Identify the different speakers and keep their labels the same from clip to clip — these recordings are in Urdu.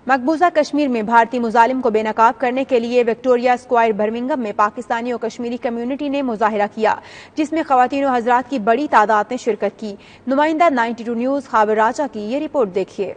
Speaker 1: مقبوضہ کشمیر میں بھارتی مظالم کو بے نقاب کرنے کے لیے وکٹوریہ اسکوائر برمنگھم میں پاکستانی اور کشمیری کمیونٹی نے مظاہرہ کیا، جس میں خواتین و حضرات کی بڑی تعداد نے شرکت کی۔ نمائندہ 92 نیوز خاور راجہ کی یہ رپورٹ دیکھیے۔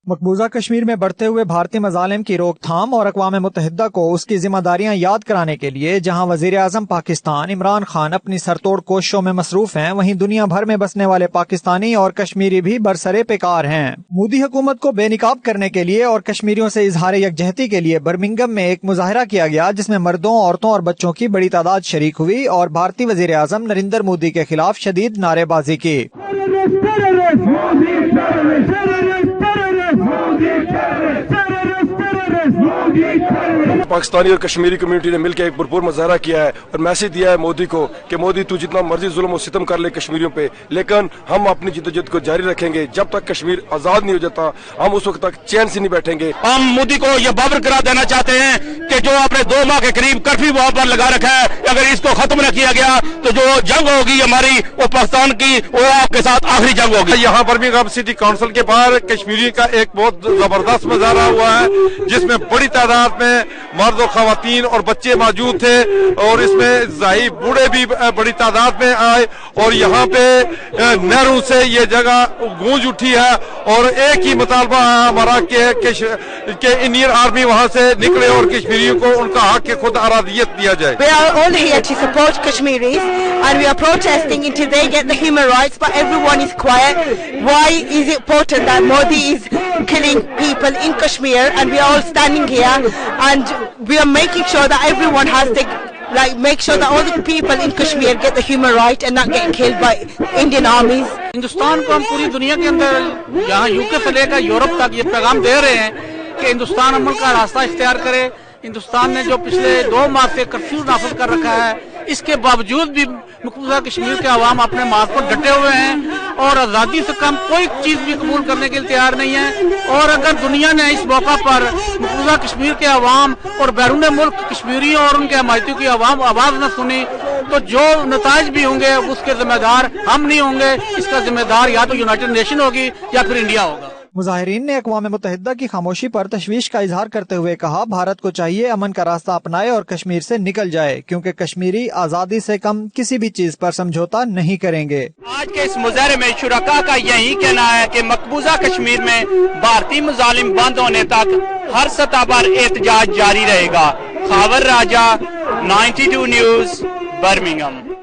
Speaker 2: مقبوضہ کشمیر میں بڑھتے ہوئے بھارتی مظالم کی روک تھام اور اقوام متحدہ کو اس کی ذمہ داریاں یاد کرانے کے لیے جہاں وزیر اعظم پاکستان عمران خان اپنی سرتوڑ کوششوں میں مصروف ہیں، وہیں دنیا بھر میں بسنے والے پاکستانی اور کشمیری بھی برسرے پیکار ہیں۔ مودی حکومت کو بے نقاب کرنے کے لیے اور کشمیریوں سے اظہار یکجہتی کے لیے برمنگھم میں ایک مظاہرہ کیا گیا، جس میں مردوں، عورتوں اور بچوں کی بڑی تعداد شریک ہوئی اور بھارتی وزیر اعظم نریندر مودی کے خلاف شدید نعرے بازی کی۔
Speaker 3: پاکستانی اور کشمیری کمیونٹی نے مل کے ایک بھرپور مظاہرہ کیا ہے اور میسج دیا ہے مودی کو کہ مودی تو جتنا مرضی ظلم و ستم کر لے کشمیریوں پہ، لیکن ہم اپنی جدوجہد کو جاری رکھیں گے جب تک کشمیر آزاد نہیں ہو جاتا، ہم اس وقت تک چین سے نہیں بیٹھیں گے۔
Speaker 4: ہم مودی کو یہ باور کرا دینا چاہتے ہیں کہ جو آپ نے 2 ماہ کے قریب کرفیو وہاں پر لگا رکھا ہے، اگر اس کو ختم نہ کیا گیا تو جو جنگ ہوگی ہماری وہ پاکستان کی، وہ آپ کے ساتھ آخری جنگ ہوگی۔
Speaker 5: یہاں برمنگھم سٹی کونسل کے باہر کشمیری کا ایک بہت زبردست مظاہرہ ہوا ہے، جس میں بڑی تعداد میں مرد اور خواتین اور بچے موجود تھے، اور اس میں ظاہر بوڑھے بھی بڑی تعداد میں آئے، اور یہاں پہ نہروں سے یہ جگہ گونج اٹھی ہے اور ایک ہی مطالبہ ہے ہمارا کہ انڈین آرمی وہاں سے نکلے اور کشمیریوں کو ان کا حق خود ارادیت دیا جائے۔
Speaker 6: We are all here to support Kashmiris and we are protesting until they get the human rights, but everyone is quiet. Why is it important that Modi is killing people in Kashmir and we are all standing here and we are making sure that everyone has the make sure that all the people in Kashmir get the human right and not get killed by Indian armies.
Speaker 7: Hindustan کو ہم پوری دنیا کے اندر یہاں UK سے لے کر یورپ تک یہ پیغام دے رہے ہیں کہ ہندوستان امن کا راستہ اختیار کرے۔ ہندوستان نے جو پچھلے 2 ماہ سے کرفیو نافذ کر رکھا ہے، اس کے باوجود بھی مقبوضہ کشمیر کے عوام اپنے مارگ پر ڈٹے ہوئے ہیں اور آزادی سے کم کوئی چیز بھی قبول کرنے کے لیے تیار نہیں ہے۔ اور اگر دنیا نے اس موقع پر مقبوضہ کشمیر کے عوام اور بیرون ملک کشمیریوں اور ان کے حمایتیوں کی عوام آواز نہ سنی تو جو نتائج بھی ہوں گے اس کے ذمہ دار ہم نہیں ہوں گے، اس کا ذمہ دار یا تو یونائیٹڈ نیشن ہوگی یا پھر انڈیا ہوگا۔
Speaker 2: مظاہرین نے اقوام متحدہ کی خاموشی پر تشویش کا اظہار کرتے ہوئے کہا، بھارت کو چاہیے امن کا راستہ اپنائے اور کشمیر سے نکل جائے، کیونکہ کشمیری آزادی سے کم کسی بھی چیز پر سمجھوتا نہیں کریں گے۔
Speaker 4: آج کے اس مظاہرے میں شرکاء کا یہی کہنا ہے کہ مقبوضہ کشمیر میں بھارتی مظالم بند ہونے تک ہر سطح پر احتجاج جاری رہے گا۔ خاور راجہ، 92 نیوز، برمنگھم۔